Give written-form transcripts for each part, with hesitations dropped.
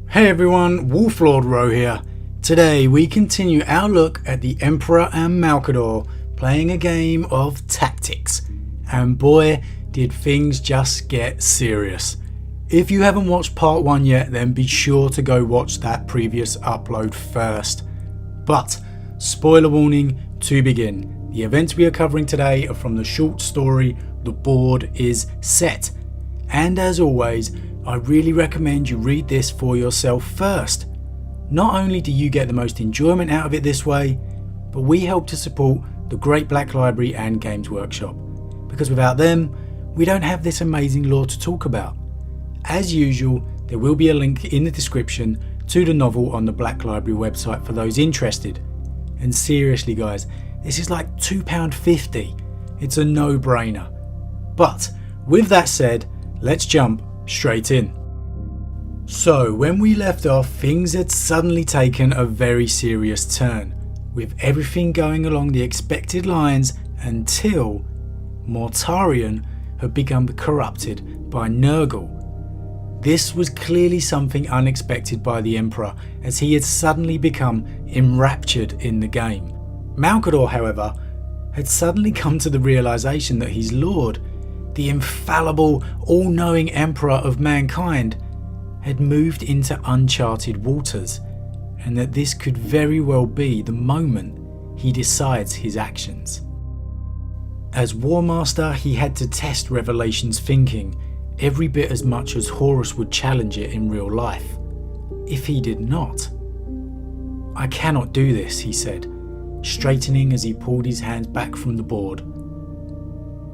Hey everyone, Wolf Lord Rho here. Today we continue our look at the Emperor and Malcador playing a game of tactics. And boy, did things just get serious. If you haven't watched part 1 yet, then be sure to go watch that previous upload first. But, spoiler warning to begin. The events we are covering today are from the short story The Board is Set. And as always, I really recommend you read this for yourself first. Not only do you get the most enjoyment out of it this way, but we help to support the Great Black Library and Games Workshop. Because without them, we don't have this amazing lore to talk about. As usual, there will be a link in the description to the novel on the Black Library website for those interested. And seriously guys, this is like £2.50. It's a no-brainer. But with that said, let's jump straight in. So when we left off, things had suddenly taken a very serious turn, with everything going along the expected lines until Mortarion had become corrupted by Nurgle. This was clearly something unexpected by the Emperor, as he had suddenly become enraptured in the game. Malcador, however, had suddenly come to the realization that his lord, the infallible, all-knowing Emperor of mankind, had moved into uncharted waters, and that this could very well be the moment he decides his actions. As War Master, he had to test Revelation's thinking every bit as much as Horus would challenge it in real life. If he did not, "I cannot do this," he said, straightening as he pulled his hands back from the board.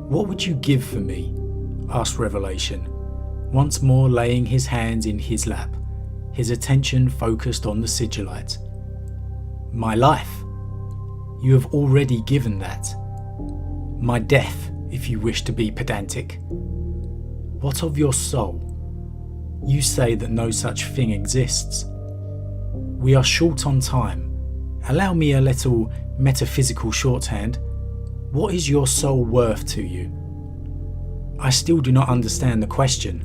"What would you give for me?" asked Revelation, once more laying his hands in his lap, his attention focused on the sigillite. "My life. You have already given that. My death, if you wish to be pedantic. What of your soul? You say that no such thing exists. We are short on time. Allow me a little metaphysical shorthand. What is your soul worth to you?" I still do not understand the question.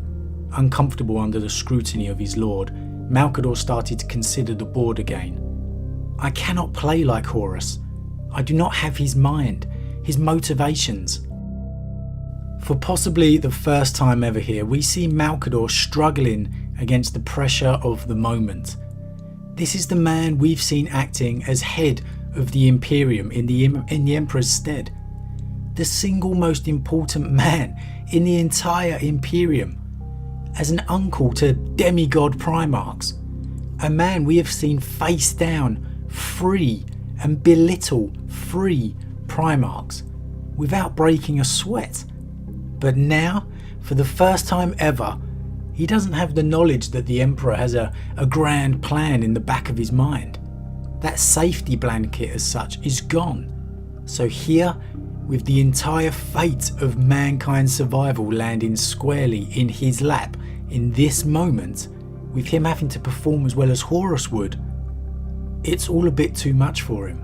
Uncomfortable under the scrutiny of his lord, Malcador started to consider the board again. "I cannot play like Horus. I do not have his mind, his motivations." For possibly the first time ever here, we see Malcador struggling against the pressure of the moment. This is the man we've seen acting as head of the Imperium in the Emperor's stead. The single most important man in the entire Imperium. As an uncle to demigod Primarchs. A man we have seen face down free and belittle free Primarchs without breaking a sweat. But now, for the first time ever, he doesn't have the knowledge that the Emperor has a grand plan in the back of his mind. That safety blanket as such is gone. So here, with the entire fate of mankind's survival landing squarely in his lap in this moment, with him having to perform as well as Horus would, it's all a bit too much for him.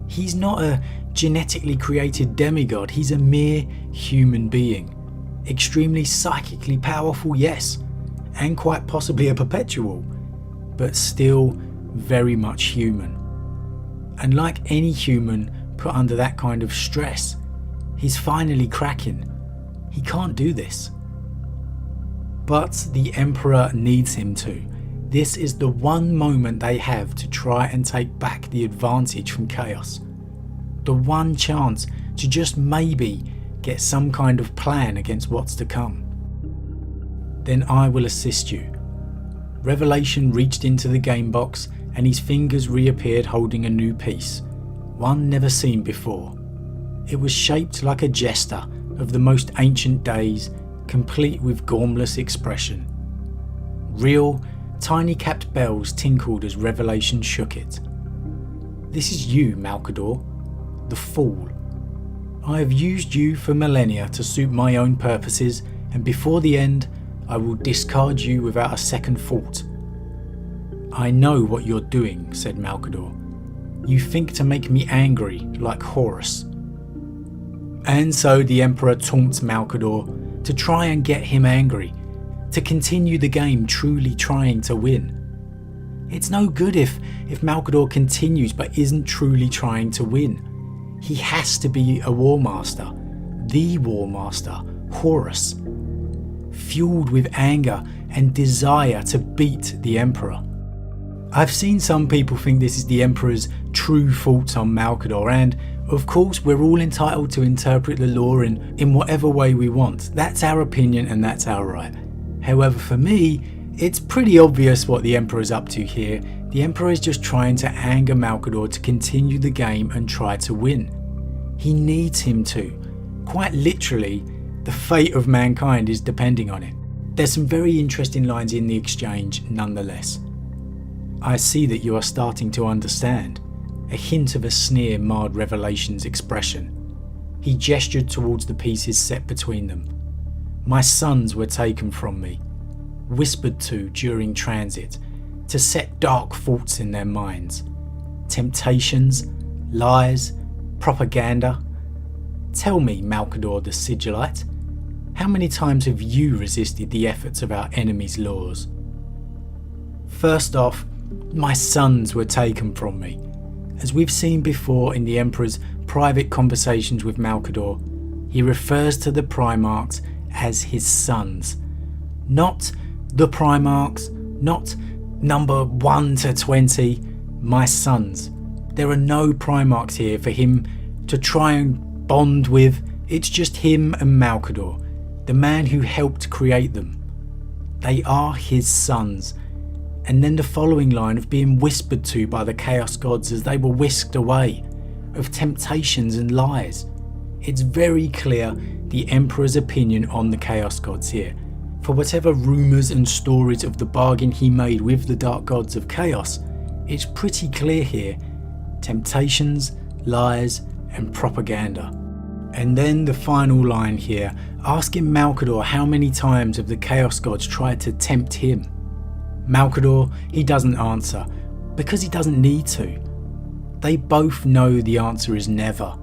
He's not a genetically created demigod, he's a mere human being. Extremely psychically powerful, yes, and quite possibly a perpetual, but still very much human. And like any human put under that kind of stress, he's finally cracking. He can't do this. But the Emperor needs him to. This is the one moment they have to try and take back the advantage from chaos. The one chance to just maybe get some kind of plan against what's to come. "Then I will assist you." Revelation reached into the game box and his fingers reappeared holding a new piece, one never seen before. It was shaped like a jester of the most ancient days, complete with gormless expression. Real, tiny capped bells tinkled as Revelation shook it. "This is you, Malcador, the Fool. I have used you for millennia to suit my own purposes, and before the end, I will discard you without a second thought." "I know what you're doing," said Malcador. "You think to make me angry, like Horus." And so the Emperor taunts Malcador to try and get him angry, to continue the game truly trying to win. It's no good if Malcador continues but isn't truly trying to win. He has to be a War Master, the War Master, Horus, fueled with anger and desire to beat the Emperor. I've seen some people think this is the Emperor's true thoughts on Malcador, and of course we're all entitled to interpret the lore in whatever way we want. That's our opinion and that's our right. However, for me, it's pretty obvious what the Emperor is up to here. The Emperor is just trying to anger Malcador to continue the game and try to win. He needs him to. Quite literally, the fate of mankind is depending on it. There's some very interesting lines in the exchange nonetheless. I see that you are starting to understand. A hint of a sneer marred Revelation's expression. He gestured towards the pieces set between them. My sons were taken from me, whispered to during transit, to set dark thoughts in their minds. Temptations, lies, propaganda. Tell me, Malcador the Sigillite, how many times have you resisted the efforts of our enemies' laws? First off, my sons were taken from me. As we've seen before in the Emperor's private conversations with Malcador, he refers to the Primarchs as his sons. Not the Primarchs, not number 1 to 20, my sons. There are no Primarchs here for him to try and bond with. It's just him and Malcador, the man who helped create them. They are his sons. And then the following line of being whispered to by the Chaos Gods as they were whisked away, of temptations and lies. It's very clear the Emperor's opinion on the Chaos Gods here. For whatever rumours and stories of the bargain he made with the Dark Gods of Chaos, it's pretty clear here. Temptations, lies and propaganda. And then the final line here, asking Malcador how many times have the Chaos Gods tried to tempt him. Malcador, he doesn't answer, because he doesn't need to. They both know the answer is never.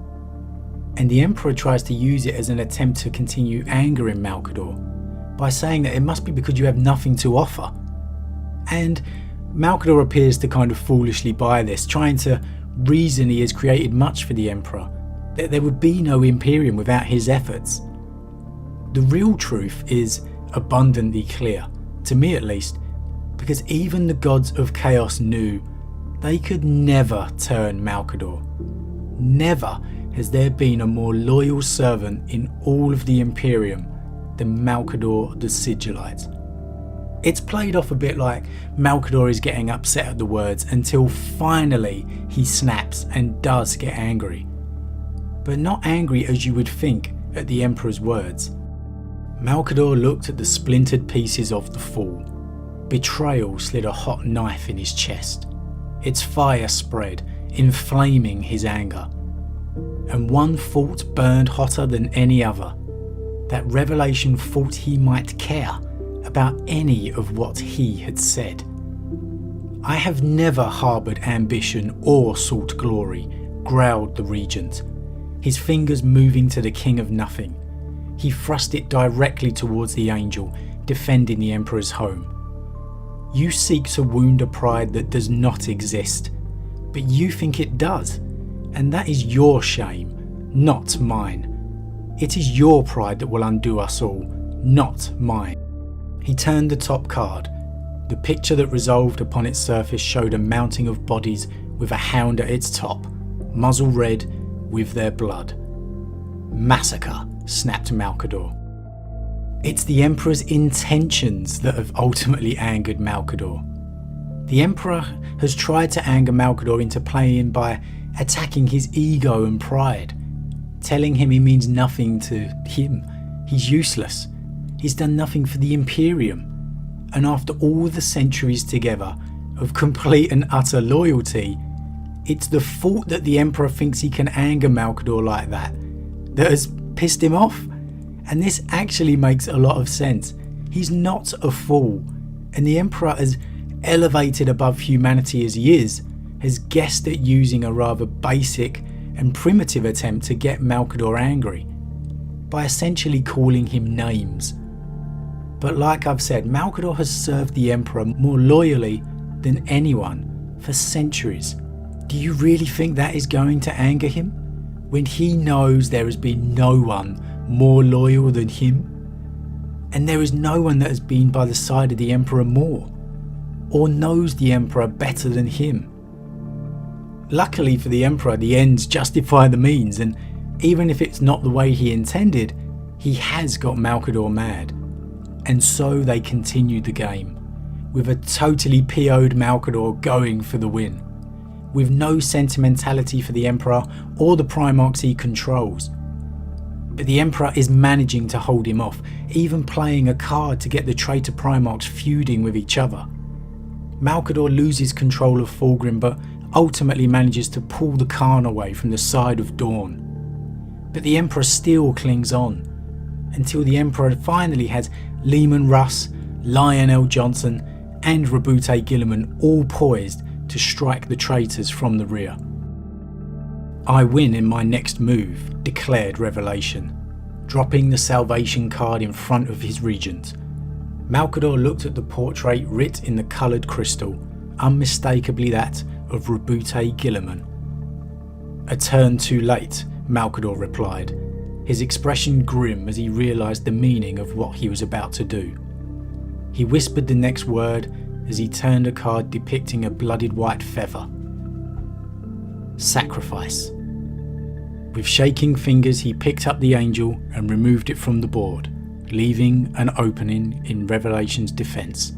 And the Emperor tries to use it as an attempt to continue angering Malcador, by saying that it must be because you have nothing to offer. And Malcador appears to kind of foolishly buy this, trying to reason he has created much for the Emperor, that there would be no Imperium without his efforts. The real truth is abundantly clear, to me at least, because even the gods of chaos knew they could never turn Malcador. Never has there been a more loyal servant in all of the Imperium than Malcador the Sigillite. It's played off a bit like Malcador is getting upset at the words until finally he snaps and does get angry. But not angry as you would think at the Emperor's words. Malcador looked at the splintered pieces of the fall. Betrayal slid a hot knife in his chest. Its fire spread, inflaming his anger. And one thought burned hotter than any other. That Revelation thought he might care about any of what he had said. I have never harboured ambition or sought glory, growled the Regent, his fingers moving to the King of Nothing. He thrust it directly towards the angel, defending the Emperor's home. You seek to wound a pride that does not exist, but you think it does, and that is your shame, not mine. It is your pride that will undo us all, not mine. He turned the top card. The picture that resolved upon its surface showed a mounting of bodies with a hound at its top, muzzle red with their blood. Massacre, snapped Malcador. It's the Emperor's intentions that have ultimately angered Malcador. The Emperor has tried to anger Malcador into playing by attacking his ego and pride, telling him he means nothing to him, he's useless, he's done nothing for the Imperium, and after all the centuries together of complete and utter loyalty, it's the thought that the Emperor thinks he can anger Malcador like that has pissed him off. And this actually makes a lot of sense. He's not a fool, and the Emperor, as elevated above humanity as he is, has guessed at using a rather basic and primitive attempt to get Malcador angry by essentially calling him names. But like I've said, Malcador has served the Emperor more loyally than anyone for centuries. Do you really think that is going to anger him, when he knows there has been no one more loyal than him? And there is no one that has been by the side of the Emperor more, or knows the Emperor better than him. Luckily for the Emperor, the ends justify the means, and even if it's not the way he intended, he has got Malcador mad. And so they continued the game, with a totally PO'd Malcador going for the win, with no sentimentality for the Emperor or the Primarchs he controls. But the Emperor is managing to hold him off, even playing a card to get the traitor Primarchs feuding with each other. Malcador loses control of Fulgrim, but ultimately manages to pull the Khan away from the side of Dawn. But the Emperor still clings on, until the Emperor finally has Lehman Russ, Lionel Johnson and Rabute Gilliman all poised to strike the traitors from the rear. "I win in my next move," declared Revelation, dropping the salvation card in front of his regent. Malcador looked at the portrait writ in the coloured crystal, unmistakably that of Rabute Gilliman. "A turn too late," Malcador replied, his expression grim as he realised the meaning of what he was about to do. He whispered the next word as he turned a card depicting a blooded white feather. "Sacrifice." With shaking fingers he picked up the angel and removed it from the board, leaving an opening in Revelation's defence.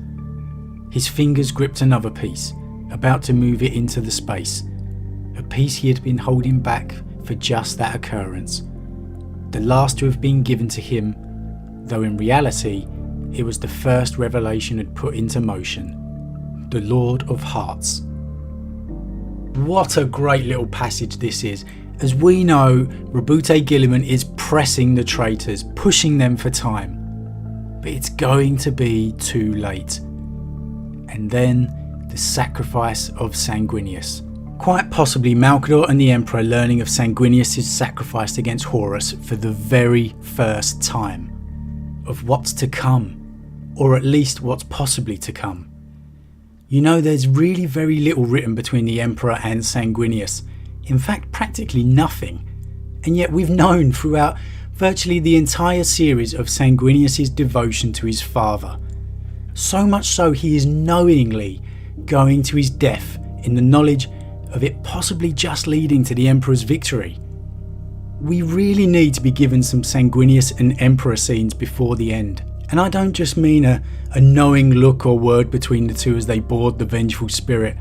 His fingers gripped another piece, about to move it into the space, a piece he had been holding back for just that occurrence, the last to have been given to him, though in reality it was the first Revelation had put into motion, the Lord of Hearts. What a great little passage this is. As we know, Rabute Gilliman is pressing the traitors, pushing them for time. But it's going to be too late. And then the sacrifice of Sanguinius. Quite possibly Malcador and the Emperor learning of Sanguinius' sacrifice against Horus for the very first time. Of what's to come, or at least what's possibly to come. You know, there's really very little written between the Emperor and Sanguinius. In fact, practically nothing. And yet we've known throughout virtually the entire series of Sanguinius' devotion to his father. So much so he is knowingly going to his death in the knowledge of it possibly just leading to the Emperor's victory. We really need to be given some Sanguinius and Emperor scenes before the end. And I don't just mean a knowing look or word between the two as they board the vengeful spirit.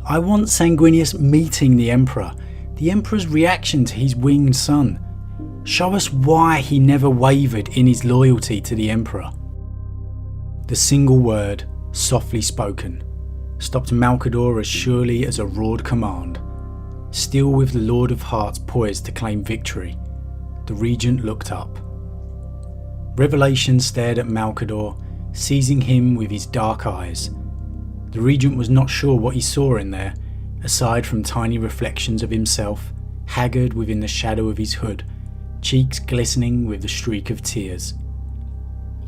I want Sanguinius meeting the Emperor's reaction to his winged son. Show us why he never wavered in his loyalty to the Emperor. The single word, softly spoken, stopped Malcador as surely as a roared command. Still with the Lord of Hearts poised to claim victory, the Regent looked up. Revelation stared at Malcador, seizing him with his dark eyes. The Regent was not sure what he saw in there, aside from tiny reflections of himself, haggard within the shadow of his hood, cheeks glistening with the streak of tears.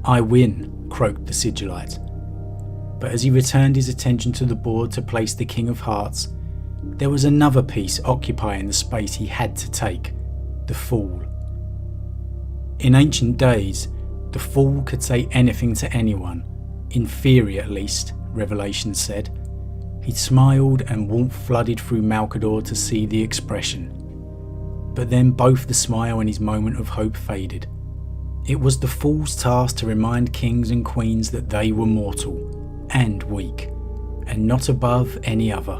"I win," croaked the Sigillite. But as he returned his attention to the board to place the King of Hearts, there was another piece occupying the space he had to take, the Fool. In ancient days, the Fool could say anything to anyone, in theory at least, Revelation said. He smiled and warmth flooded through Malcador to see the expression. But then both the smile and his moment of hope faded. It was the Fool's task to remind kings and queens that they were mortal and weak, and not above any other.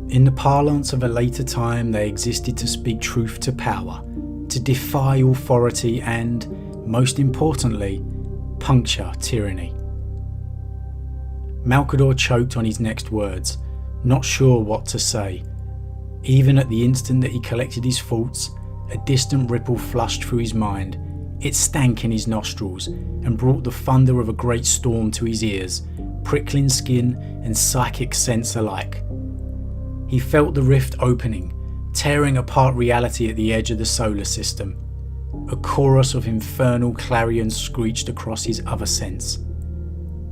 In the parlance of a later time, they existed to speak truth to power, to defy authority and, most importantly, puncture tyranny. Malcador choked on his next words, not sure what to say. Even at the instant that he collected his thoughts, a distant ripple flushed through his mind. It stank in his nostrils and brought the thunder of a great storm to his ears, prickling skin and psychic sense alike. He felt the rift opening, tearing apart reality at the edge of the solar system. A chorus of infernal clarions screeched across his other sense.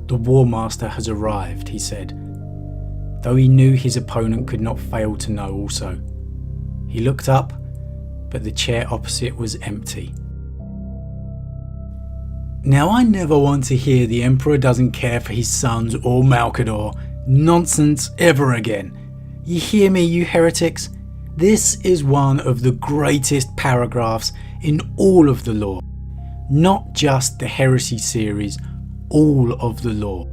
"The War Master has arrived," he said, though he knew his opponent could not fail to know also. He looked up, but the chair opposite was empty. Now, I never want to hear the Emperor doesn't care for his sons or Malcador nonsense ever again. You hear me, you heretics? This is one of the greatest paragraphs in all of the lore. Not just the Heresy series, all of the lore.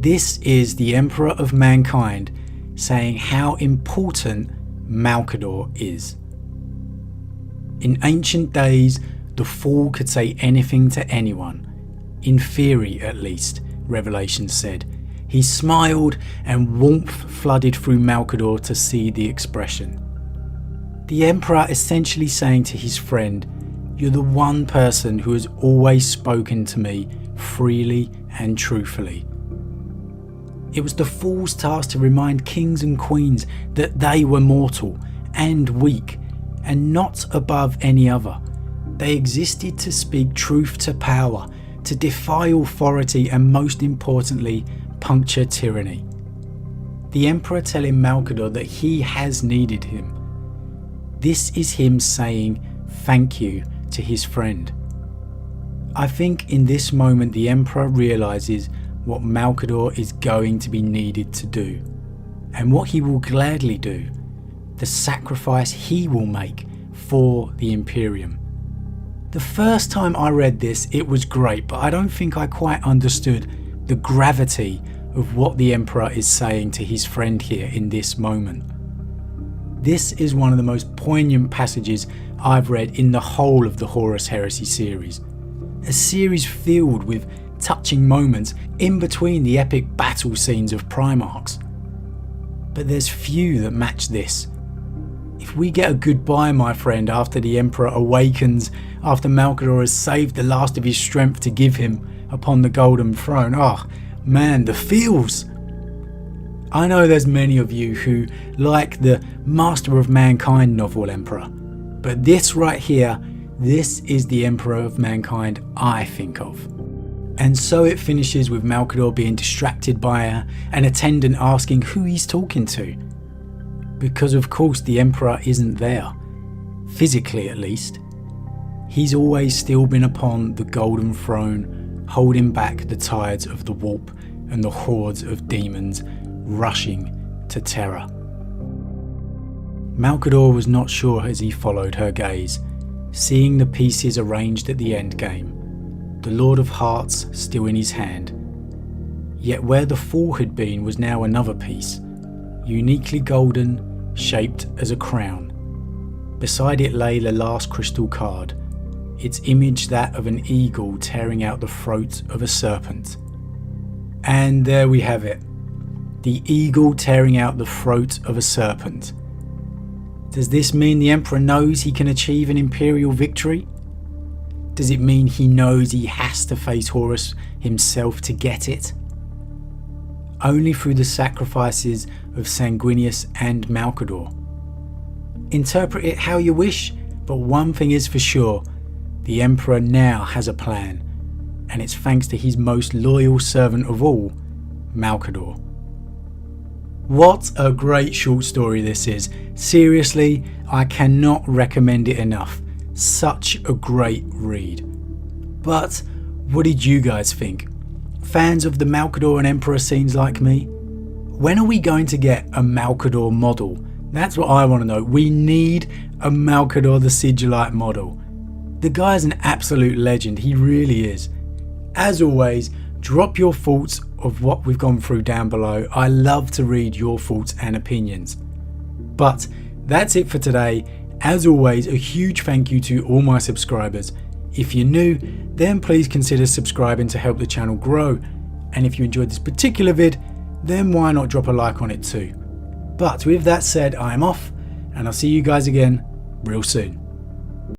This is the Emperor of Mankind saying how important Malcador is. In ancient days, the Fool could say anything to anyone, in theory at least, Revelation said. He smiled and warmth flooded through Malcador to see the expression. The Emperor essentially saying to his friend, "You're the one person who has always spoken to me freely and truthfully." It was the Fool's task to remind kings and queens that they were mortal and weak and not above any other. They existed to speak truth to power, to defy authority and most importantly, puncture tyranny. The Emperor telling Malcador that he has needed him. This is him saying thank you to his friend. I think in this moment the Emperor realises what Malcador is going to be needed to do, and what he will gladly do, the sacrifice he will make for the Imperium. The first time I read this, it was great, but I don't think I quite understood the gravity of what the Emperor is saying to his friend here in this moment. This is one of the most poignant passages I've read in the whole of the Horus Heresy series. A series filled with touching moments in between the epic battle scenes of Primarchs. But there's few that match this. If we get a goodbye, my friend, after the Emperor awakens, after Malcador has saved the last of his strength to give him upon the Golden Throne, oh man, the feels! I know there's many of you who like the Master of Mankind novel Emperor, but this right here, this is the Emperor of Mankind I think of. And so it finishes with Malcador being distracted by an attendant asking who he's talking to. Because of course the Emperor isn't there, physically at least. He's always still been upon the Golden Throne, holding back the tides of the warp and the hordes of demons rushing to Terra. Malcador was not sure as he followed her gaze, seeing the pieces arranged at the endgame, the Lord of Hearts still in his hand. Yet where the Fool had been was now another piece, uniquely golden, shaped as a crown. Beside it lay the last crystal card, its image that of an eagle tearing out the throat of a serpent. And there we have it, the eagle tearing out the throat of a serpent. Does this mean the Emperor knows he can achieve an Imperial victory? Does it mean he knows he has to face Horus himself to get it? Only through the sacrifices of Sanguinius and Malcador. Interpret it how you wish, but one thing is for sure, the Emperor now has a plan, and it's thanks to his most loyal servant of all, Malcador. What a great short story this is. Seriously, I cannot recommend it enough. Such a great read. But what did you guys think? Fans of the Malcador and Emperor scenes like me? When are we going to get a Malcador model? That's what I want to know. We need a Malcador the Sigillite model. The guy's an absolute legend, he really is. As always, drop your thoughts of what we've gone through down below. I love to read your thoughts and opinions. But that's it for today. As always, a huge thank you to all my subscribers. If you're new, then please consider subscribing to help the channel grow. And if you enjoyed this particular vid, then why not drop a like on it too. But with that said, I'm off, and I'll see you guys again real soon.